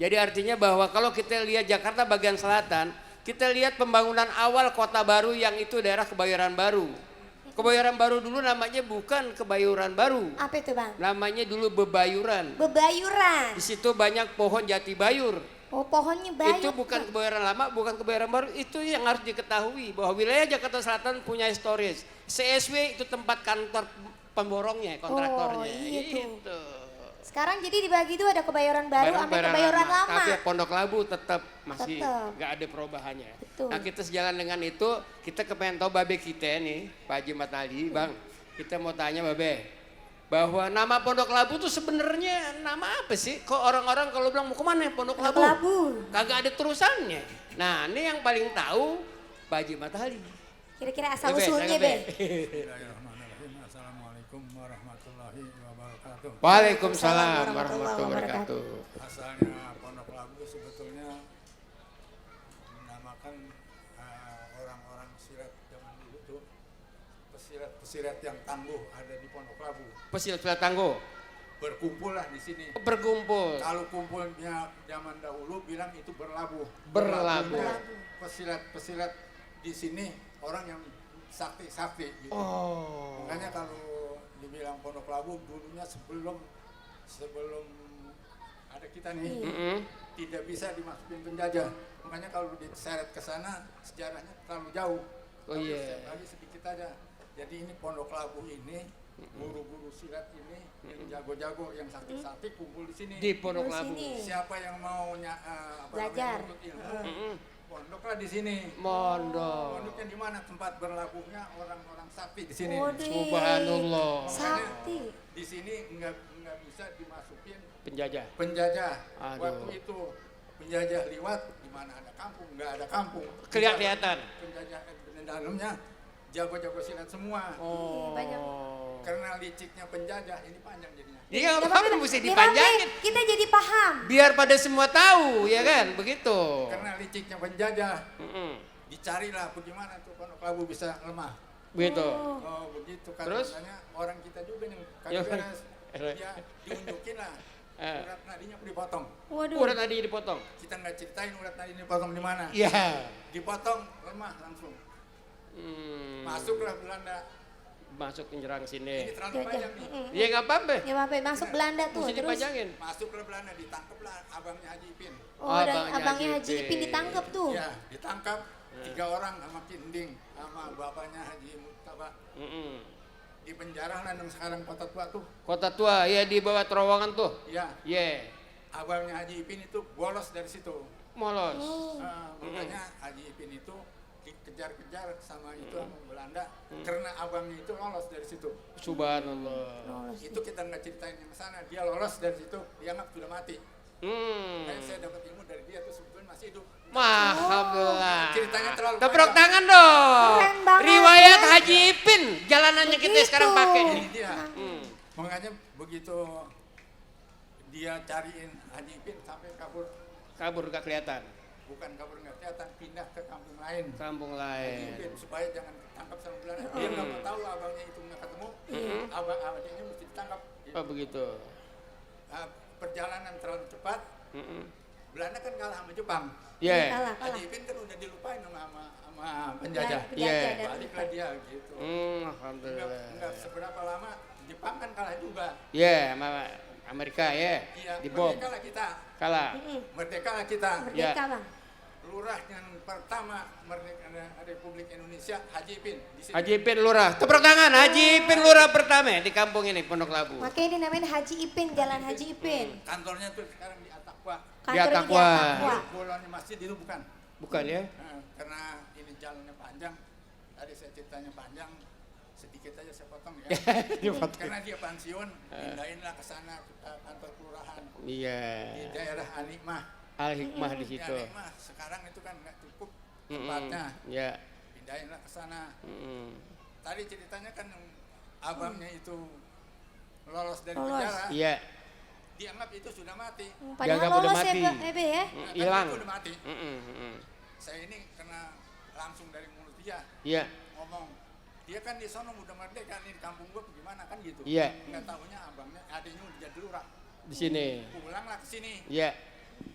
Jadi artinya bahwa kalau kita lihat Jakarta bagian selatan, kita lihat pembangunan awal kota baru yang itu daerah Kebayoran Baru. Kebayoran Baru dulu namanya bukan Kebayoran Baru. Apa itu Bang? Namanya dulu Bebayuran. Bebayuran. Di situ banyak pohon jati bayur. Oh pohonnya banyak. Itu bukan Kebayoran Lama, bukan Kebayoran Baru. Itu yang harus diketahui bahwa wilayah Jakarta Selatan punya historis. CSW itu tempat kantor pemborongnya, kontraktornya. Oh iya tuh. Gitu. Sekarang jadi dibagi tuh ada Kebayoran Baru sama Kebayoran Lama. Tapi Pondok Labu tetap masih Tetep. nggak ada perubahannya. Betul. Nah kita sejalan dengan itu, kita kepengen tahu babe kita nih, Pak Haji Mat Ali, Bang. Kita mau tanya babe, bahwa nama Pondok Labu tuh sebenarnya nama apa sih? Kok orang-orang kalau bilang mau kemana Pondok Labu? Labu. Kagak ada terusannya. Nah ini yang paling tahu Pak Haji Mat Ali. Kira-kira asal Be, usulnya Be. Be. Bismillahirrahmanirrahim. Assalamualaikum warahmatullahi wabarakatuh. Waalaikumsalam warahmatullahi wabarakatuh. Asalnya Pondok Labu sebetulnya menamakan orang-orang silat zaman dulu tuh pesilat-pesilat yang tangguh ada di Pondok Labu. Pesilat tangguh. Berkumpul lah di sini. Berkumpul. Kalau kumpulnya zaman dahulu bilang itu berlabuh. Berlabuh. Pesilat-pesilat di sini orang yang sakti-sakti gitu. Oh. Makanya kalau dibilang Pondok Labu dulunya sebelum ada kita nih tidak bisa dimasukin penjajah. Makanya kalau diseret ke sana sejarahnya terlalu jauh. Oh iya. Lagi sedikit aja. Jadi ini Pondok Labu ini guru-guru silat ini yang jago-jago yang sakti-sakti kumpul di sini. Di Pondok Di Labu. sini. Siapa yang mau Belajar. menuntut ilmu, pondoklah di sini. Mondok. Pondoknya di mana tempat berlabuhnya orang-orang sakti di sini. Waduh. Subhanallah. Sakti. Di sini nggak bisa dimasukin Penjajah. penjajah. Aduh. Waktu itu penjajah liwat di mana ada kampung, nggak ada kampung. Kelihatan. Penjajah di dalamnya jago-jago silat semua. Oh. Banyak. Karena liciknya penjajah ini panjang jadinya. Iya, Nggak apa apa-apa, mesti nggak dipanjangin. apa-apa, kita jadi paham. Biar pada semua tahu, ya kan? Begitu. Karena liciknya penjajah, Mm-mm. dicarilah bagaimana tuh Pondok Labu bisa lemah. Begitu. Oh begitu kan. Terus? Katanya orang kita juga yang Ya, kagak beres. beres. Ya diunjukin lah. Eh. Urat nadinya dipotong. Waduh. Urat tadi dipotong. Kita nggak ceritain urat nadinya dipotong di mana. Iya. Dipotong lemah langsung. Masuklah Belanda. Masuk penjerang Ini sini. terlalu Ya, panjang nih. Iya nggak apa-apa. Ya apa masuk Belanda tuh Mesti terus. dipajangin. Masuklah Belanda, ditangkaplah abangnya Haji Ipin. Oh, dan Abangnya abangnya Haji Haji Ipin Ipin. ditangkap tuh. Ya, ditangkap 3 orang sama Kinding sama bapaknya Haji Murtaba. Mm-mm. Di penjara lah yang sekarang kota tua tuh. Kota tua, ya di bawah terowongan tuh. Ya, Iya. abangnya Haji Ipin itu bolos dari situ. Molos. Oh. Makanya Haji Ipin itu dikejar-kejar sama itu sama Belanda karena abangnya itu lolos dari situ. Subhanallah. Lolos. Itu kita nggak ceritain yang sana, dia lolos dari situ, dia nggak sudah mati. Kayak saya dapat ilmu dari dia tuh sebetulnya masih hidup. Alhamdulillah. Ceritanya terlalu Tepuk panjang. tangan dong. Keren banget, Riwayat ya. Haji Ipin, jalanannya kita Begitu. sekarang pakai. Ini dia. Hmm. Makanya begitu dia cariin Haji Ipin sampai kabur, Kabur gak kelihatan. bukan kabur nggak kelihatan, pindah ke kampung lain. Kampung Haji lain. Ipin supaya jangan ditangkap sama Belanda. Dia nggak mau tahu abangnya itu nggak ketemu, abangnya mesti ditangkap. Oh begitu. Nah, perjalanan terlalu cepat, Mm-mm. Belanda kan kalah sama Jepang. Iya. Kalah. Haji Ipin kan udah dilupain sama penjajah. Iya. dan Baliklah dia gitu. Alhamdulillah. Nggak seberapa lama Jepang kan kalah juga. Iya, sama Amerika ya. Iya, Di bom. merdeka lah kita. Kalah. Merdeka lah kita. Merdeka Ya. Bang. Lurah yang pertama merdeka Republik Indonesia Haji Ipin. Di sini. Haji Ipin Lurah. Tepuk tangan Haji Ipin Lurah pertama di kampung ini Pondok Labu. Makanya ini namanya Haji Ipin, Jalan Haji Ipin. Kantornya tuh sekarang di Atakwa. Kantornya Atakwa. Bolanya masjid itu bukan. Bukan ya? Nah, karena ini jalannya panjang. Tadi saya ceritanya panjang. Sedikit aja saya potong ya. Dipotong. Karena dia pensiun, pindahinlah ke sana ke kantor kelurahan Iya. di daerah Anikmah. Al Hikmah di Di situ. Anikmah sekarang itu kan nggak cukup tempatnya. Ya. Pindahinlah ke sana. Mm-mm. Tadi ceritanya kan yang abangnya itu lolos dari Lolos. penjara, Iya. dianggap itu sudah mati. Padahal Dianggap udah lolos ya mati. Be ya. Nah, kan Hilang. itu udah mati. Mm-mm. Saya ini kena langsung dari mulut dia Iya. ngomong. Dia kan di sono udah merdeka nih di kampung gua gimana kan gitu. Iya. Nggak tahunya abangnya adanya udah jadi lurah. Di sini. Pulanglah ke sini. Iya.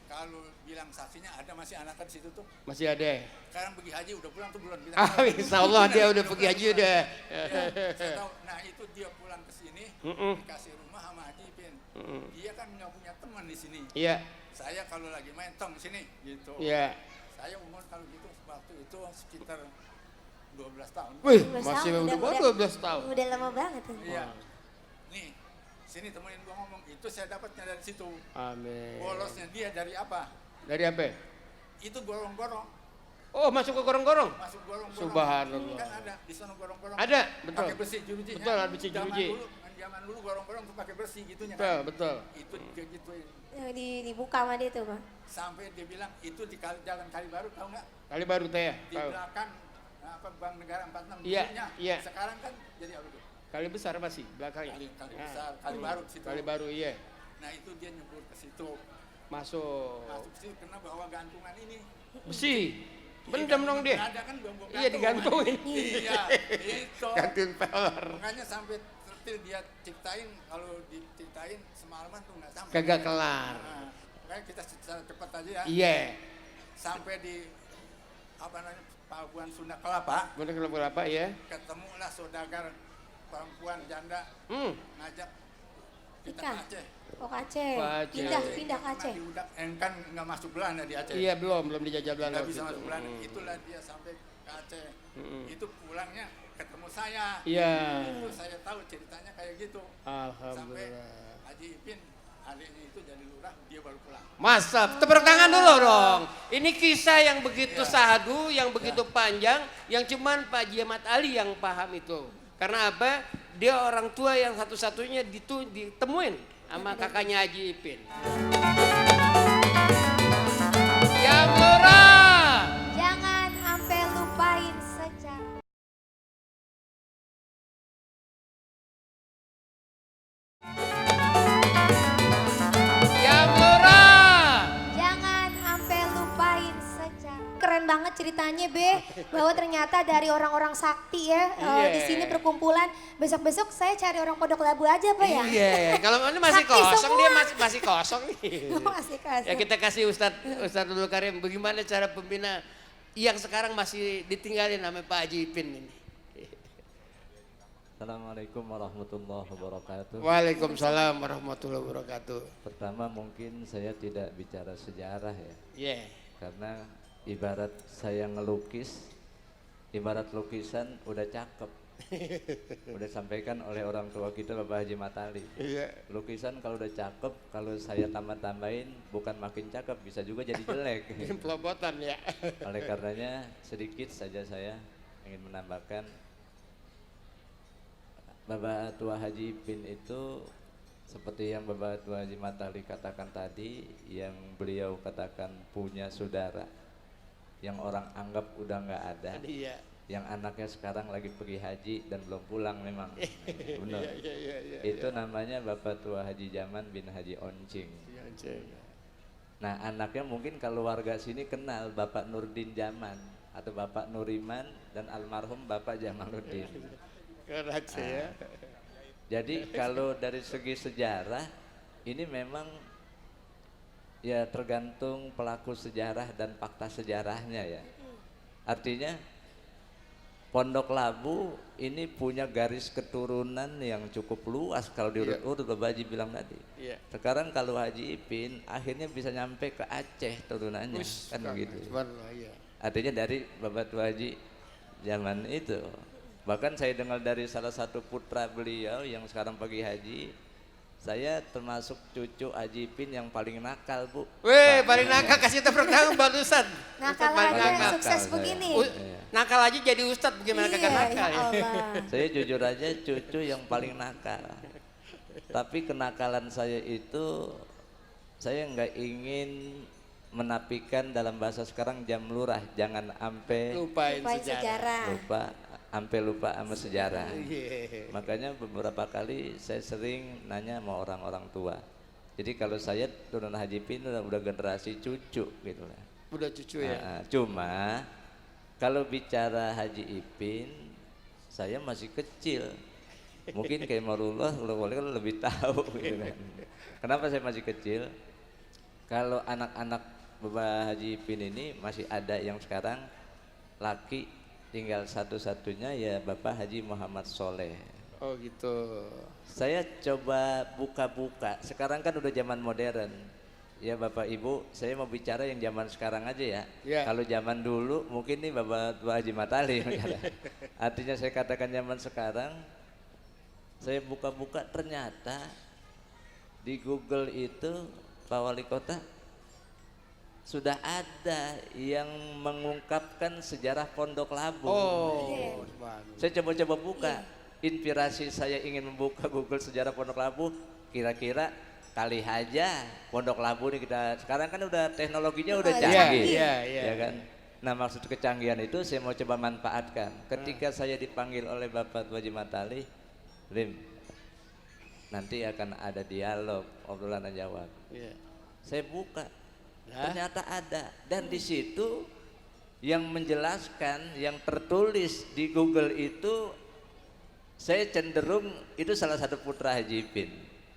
Kalau bilang saksinya ada masih anak di situ tuh. Masih ada. Sekarang pergi haji udah pulang tuh belum? Insya Allah dia udah pergi haji udah. Ya, saya tahu. Nah itu dia pulang ke sini dikasih rumah sama Haji Ipin. Dia kan nggak punya teman di sini. Iya. Saya kalau lagi main tong sini gitu. Iya. Saya umur kalau gitu waktu itu sekitar 12 tahun. Wih, 12 masih tahun, udah udah- 12 tahun. Udah lama banget tuh. Iya. Nih, sini temenin gua ngomong. Itu saya dapatnya dari situ. Amin. Bolosnya dia dari apa? Dari apa? Itu gorong-gorong. Oh, masuk ke gorong-gorong. Masuk gorong-gorong. Subhanallah. Kan ada di sana gorong-gorong. Ada, betul. Pakai besi jerujinya. Betul, ada besi jeruji. Zaman dulu gorong-gorong tuh pakai besi gitunya Betul, kan. betul. Itu dia gituin. Dibuka sama dia tuh, Bang. Sampai dia bilang itu di jalan Kalibaru, tahu nggak? Kali baru teh ya? Di Tahu. belakang apa Bank Negara 46 Iya, dulunya. iya. Sekarang kan jadi apa tuh? Kali besar masih belakangnya. Kali Nah, besar, kali baru situ. Kali baru iya. Nah itu dia nyebur ke situ. Masuk. Masuk situ kena bawa gantungan ini. Besi. Bendam dong dia. Ada kan bom Iya, digantungin. Iya, itu. Gantiin peler. Makanya sampai tertil dia ciptain, kalau diciptain semalaman tuh nggak sampai. Kagak kelar. Nah, makanya kita secara cepat aja ya. Iya. Sampai di apa namanya Pabuan Sunda Kelapa, Bener kenapa ya? ketemulah saudagar perempuan janda ngajak kita Nikah? ke Aceh. Oh, ke Aceh. Ke Aceh. Pindah ke Aceh. Diudak, kan nggak masuk Belanda di Aceh. Iya, belum dijajah Belanda. Nggak bisa waktu masuk itu. Belanda. Itulah dia sampai ke Aceh. Itu pulangnya ketemu saya. Iya. Itu saya tahu ceritanya kayak gitu. Sampai Alhamdulillah. Haji Ipin adiknya itu jadi lurah, dia baru pulang. Masa, tepuk tangan dulu dong. Ini kisah yang begitu sahdu, yang begitu panjang, yang cuman Pak Haji Ahmad Ali yang paham itu. Karena apa? Dia orang tua yang satu-satunya ditemuin sama kakaknya Haji Ipin. Yang lurah. Jangan sampai lupain sejarah. Yang lurah. Jangan sampai lupain sejarah. Keren banget ceritanya, Be. Bahwa ternyata dari orang-orang sakti ya di sini perkumpulan. Besok-besok saya cari orang Pondok Labu aja, Pak ya. Iya, kalau ini masih Sakti kosong, semua. dia masih kosong nih. Masih kasih. Ya kita kasih Ustadz Abdul Karim, bagaimana cara pembina yang sekarang masih ditinggalin sama Pak Haji Ipin ini. Assalamualaikum warahmatullahi wabarakatuh. Waalaikumsalam warahmatullahi wabarakatuh. Pertama mungkin saya tidak bicara sejarah ya, Iya. karena ibarat saya ngelukis, ibarat lukisan udah cakep. Udah sampaikan oleh orang tua kita Bapak Haji Matali. Iya. Lukisan kalau udah cakep, kalau saya tambah-tambahin bukan makin cakep, bisa juga jadi jelek. Pelobotan ya. Oleh karenanya sedikit saja saya ingin menambahkan, Bapak Tua Haji Ipin itu seperti yang Bapak Tua Haji Matali katakan tadi, yang beliau katakan punya saudara yang orang anggap udah nggak ada, Iya. yang anaknya sekarang lagi pergi haji dan belum pulang memang. Benar. Iya. Itu namanya Bapak Tua Haji Jaman bin Haji Oncing. Nah anaknya mungkin kalau warga sini kenal Bapak Nurdin Jaman atau Bapak Nuriman dan almarhum Bapak Jamaluddin. Kerace ya. Jadi kalau dari segi sejarah ini memang ya tergantung pelaku sejarah dan fakta sejarahnya ya. Artinya Pondok Labu ini punya garis keturunan yang cukup luas kalau diurut-urut Bapak Haji bilang tadi. Iya. Sekarang kalau Haji Ipin akhirnya bisa nyampe ke Aceh turunannya kan begitu. Subhanallah, iya. Artinya dari Bapak Tua Haji zaman itu. Bahkan saya dengar dari salah satu putra beliau yang sekarang pergi haji, saya termasuk cucu Haji Ipin yang paling nakal, Bu. Weh, paling nakal, kasih tepuk tangan barusan. Nakal Paling aja nakal. sukses saya. begini. Nakal aja jadi ustadz, bagaimana kagak Iya, nakal ya ya? Allah. Saya jujur aja cucu yang paling nakal. Tapi kenakalan saya itu, saya nggak ingin menafikan dalam bahasa sekarang jam lurah, jangan ampe Lupain Lupain sejarah. sejarah. lupa sama sejarah. Iya. Makanya beberapa kali saya sering nanya sama orang-orang tua. Jadi kalau saya turun Haji Ipin udah generasi cucu gitu lah. Udah cucu ya? Cuma kalau bicara Haji Ipin, saya masih kecil. Mungkin kayak Marullah kan lebih tahu gitu kan. Kenapa saya masih kecil? Kalau anak-anak Bapak Haji Ipin ini masih ada yang sekarang laki, tinggal satu-satunya ya Bapak Haji Muhammad Soleh. Oh gitu. Saya coba buka-buka, sekarang kan udah zaman modern. Ya Bapak Ibu, saya mau bicara yang zaman sekarang aja ya. Ya. Kalau zaman dulu mungkin nih Bapak Tua Haji Matali. Artinya saya katakan zaman sekarang, saya buka-buka ternyata di Google itu Pak Wali Kota sudah ada yang mengungkapkan sejarah Pondok Labu. Oh, bagus. Saya coba-coba buka, inspirasi saya ingin membuka Google sejarah Pondok Labu, kira-kira kali aja Pondok Labu nih kita sekarang kan udah teknologinya udah canggih, ya kan. Nah maksud kecanggihan itu saya mau coba manfaatkan. Ketika saya dipanggil oleh Bapak Haji Matali, Lim, nanti akan ada dialog, obrolan dan jawab. Iya. Saya buka, ternyata ada, dan di situ yang menjelaskan, yang tertulis di Google itu, saya cenderung itu salah satu putra Haji Ipin.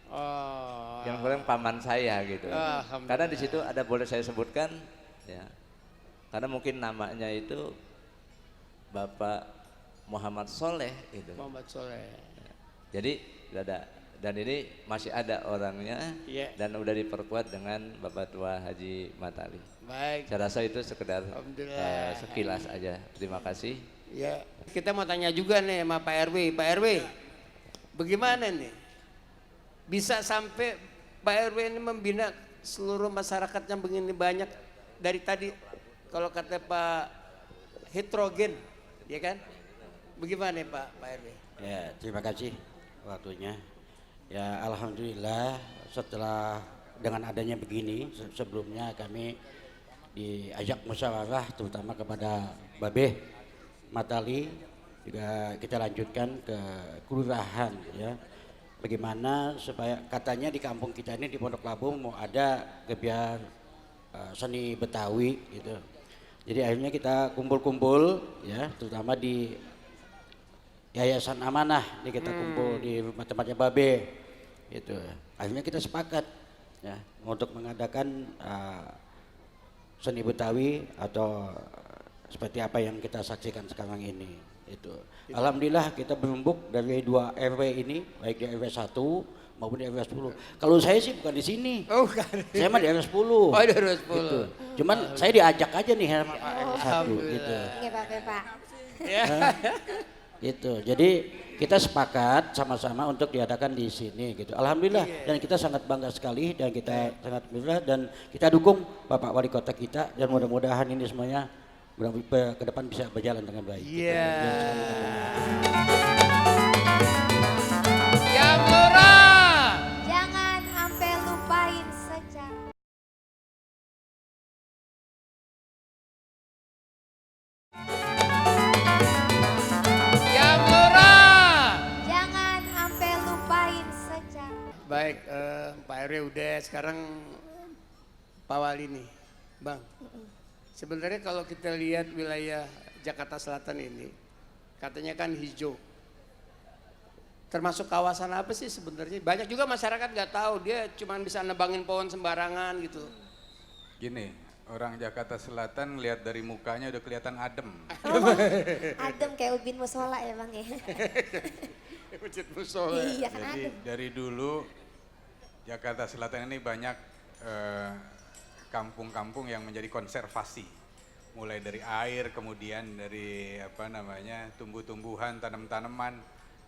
Oh. Yang paling paman saya gitu. Alhamdulillah. Karena di situ ada, boleh saya sebutkan ya. Karena mungkin namanya itu Bapak Muhammad Soleh gitu. Muhammad Soleh. Jadi ada, dan ini masih ada orangnya, Iya. dan udah diperkuat dengan Bapak Tua Haji Matali. Baik. Saya rasa itu sekedar Alhamdulillah. sekilas aja. Terima kasih. Ya, kita mau tanya juga nih sama Pak RW. Pak RW, bagaimana nih? Bisa sampai Pak RW ini membina seluruh masyarakat yang begini banyak dari tadi, kalau kata Pak heterogen, ya kan? Bagaimana Pak RW? Ya, terima kasih waktunya. Ya, alhamdulillah setelah dengan adanya begini, sebelumnya kami diajak musyawarah terutama kepada Babe Matali, juga kita lanjutkan ke kelurahan ya. Bagaimana supaya katanya di kampung kita ini di Pondok Labu mau ada gebiar seni Betawi gitu. Jadi akhirnya kita kumpul-kumpul ya, terutama di Yayasan Amanah, kita kumpul di rumah tempatnya Babe gitu. Akhirnya kita sepakat ya untuk mengadakan seni Betawi atau seperti apa yang kita saksikan sekarang ini. Itu. Alhamdulillah kita berembuk dari 2 RW ini, baik di RW 1 maupun di RW 10. Kalau saya sih bukan di sini. Oh, bukan. Saya mah di RW 10. Oh, di RW 10. Gitu. Cuman saya diajak aja nih sama Pak RW 1 gitu. Iya Pak. Ya. Gitu. Jadi kita sepakat sama-sama untuk diadakan di sini gitu. Alhamdulillah, dan kita sangat bangga sekali dan kita sangat bangga dan kita dukung Bapak Wali Kota kita, dan mudah-mudahan ini semuanya ke depan bisa berjalan dengan baik. Iya. Gitu. Yang murah. Jangan sampai lupain sejarah. Yang murah. Jangan sampai lupain sejarah. Baik, Pak RW udah, sekarang Pak Wali nih, Bang. Sebenarnya kalau kita lihat wilayah Jakarta Selatan ini, katanya kan hijau. Termasuk kawasan apa sih sebenarnya? Banyak juga masyarakat nggak tahu, dia cuma bisa nebangin pohon sembarangan gitu. Gini, orang Jakarta Selatan lihat dari mukanya udah kelihatan adem. Adem kayak ubin musola ya Bang ya. Masjid musola. Iya kan Jadi adem. dari dulu Jakarta Selatan ini banyak kampung-kampung yang menjadi konservasi, mulai dari air, kemudian dari tumbuh-tumbuhan, tanam-tanaman.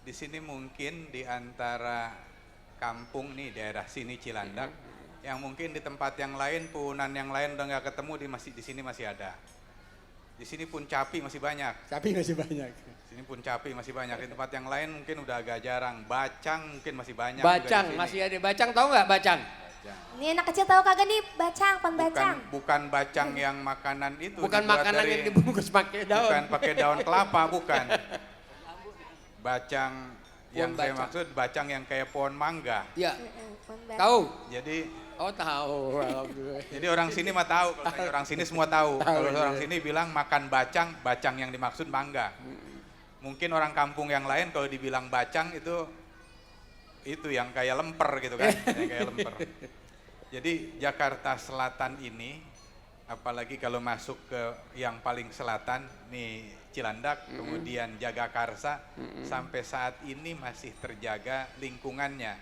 Di sini mungkin di antara kampung nih daerah sini Cilandak, yang mungkin di tempat yang lain, punan yang lain udah nggak ketemu, di sini masih ada. Di sini pun capi masih banyak. Tapi masih banyak. Di sini pun capi masih banyak. Di tempat yang lain mungkin udah agak jarang. Bacang mungkin masih banyak. Bacang, juga di sini. masih ada bacang, tahu nggak bacang? Ini anak kecil tahu kagak nih bacang, bacang. Bukan bacang yang makanan itu. Bukan dibuat makanan dari- yang dibungkus pakai daun. Bukan pakai daun kelapa, bukan. Bacang yang Pohon saya bacang. maksud bacang yang kayak pohon mangga. Ya, Pohon bacang. tahu. Jadi Oh tahu. Alhamdulillah. jadi orang sini mah tahu. Kalau saya orang sini semua tahu. Tahu, Kalau iya. orang sini bilang makan bacang, bacang yang dimaksud mangga. Mungkin orang kampung yang lain kalau dibilang bacang itu yang kayak lemper gitu kan, yang kayak lemper. Jadi Jakarta Selatan ini, apalagi kalau masuk ke yang paling selatan, nih Cilandak, kemudian Jagakarsa, sampai saat ini masih terjaga lingkungannya.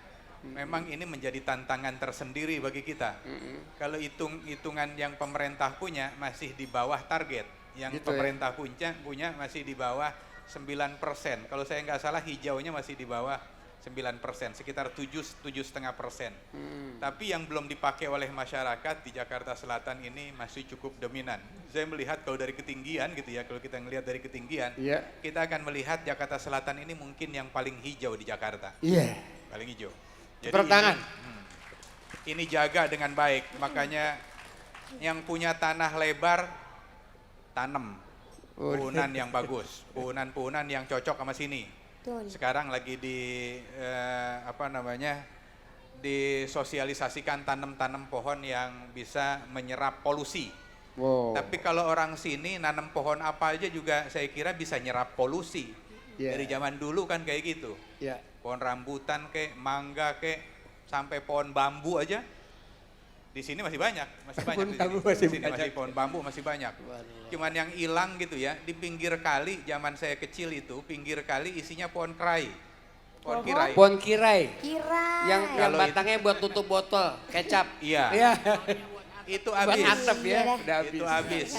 Memang ini menjadi tantangan tersendiri bagi kita. Kalau hitungan yang pemerintah punya masih di bawah target, yang Gitu ya. pemerintah punya masih di bawah 9%. Kalau saya nggak salah hijaunya masih di bawah 9%, sekitar 7,5%. Tapi yang belum dipakai oleh masyarakat di Jakarta Selatan ini masih cukup dominan. Saya melihat kalau dari ketinggian gitu ya, kalau kita ngelihat dari ketinggian, Iya. kita akan melihat Jakarta Selatan ini mungkin yang paling hijau di Jakarta. Iya. Paling hijau. Tepuk tangan. Ini jaga dengan baik, makanya yang punya tanah lebar, tanam puhunan yang bagus, puhunan-puhunan yang cocok sama sini. Betul. Sekarang lagi disosialisasikan tanam-tanam pohon yang bisa menyerap polusi. Wow. Tapi kalau orang sini nanam pohon apa aja juga saya kira bisa nyerap polusi. Iya. Dari zaman dulu kan kayak gitu. Iya. Pohon rambutan kek, mangga kek, sampai pohon bambu aja. Di sini masih banyak, Pohon di sini. bambu masih Di sini banyak. masih pohon bambu masih banyak. Cuman yang hilang gitu ya, di pinggir kali zaman saya kecil itu, pinggir kali isinya pohon kerai. Pohon kirai. Pohon kirai. Kira. Yang Kalau batangnya buat tutup botol kecap. Iya. Iya. Itu Buat habis. asap ya. Iya dah. Udah habis. Itu habis.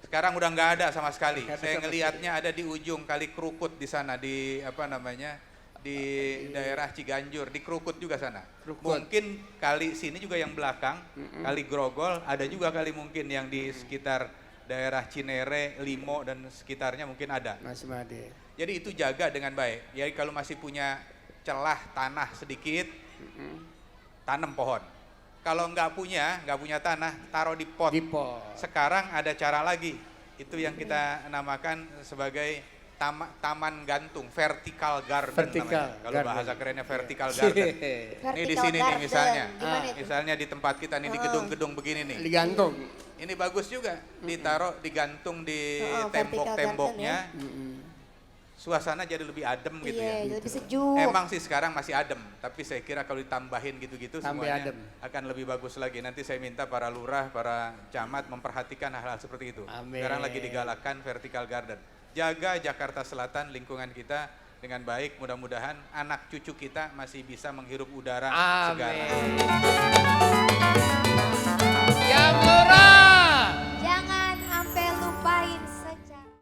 Sekarang udah nggak ada sama sekali. Saya ngelihatnya ada di ujung Kali Krukut di sana, di apa namanya, di daerah Ciganjur, di Krukut juga sana. Krukut. Mungkin kali sini juga yang belakang, Kali Grogol, ada juga kali mungkin yang di sekitar daerah Cinere, Limo dan sekitarnya mungkin ada. Mas Made. Jadi itu jaga dengan baik. Jadi kalau masih punya celah tanah sedikit, tanam pohon. Kalau nggak punya tanah, taruh di pot. Di pot. Sekarang ada cara lagi, itu yang kita namakan sebagai taman gantung, vertical garden Vertical namanya. Kalau garden. bahasa kerennya vertical garden. Ini di sini nih garden. misalnya, Gimana itu? misalnya di tempat kita nih di gedung-gedung begini nih. Digantung. Ini bagus juga, ditaruh, digantung di Oh, vertical tembok-temboknya. garden Suasana jadi lebih adem gitu ya. Iya, lebih sejuk. Emang sih sekarang masih adem, tapi saya kira kalau ditambahin gitu-gitu Tambah semuanya adem. akan lebih bagus lagi. Nanti saya minta para lurah, para camat memperhatikan hal-hal seperti itu. Amin. Sekarang lagi digalakkan vertical garden. Jaga Jakarta Selatan, lingkungan kita dengan baik. Mudah-mudahan anak cucu kita masih bisa menghirup udara segar. Amin. Ya, Bu.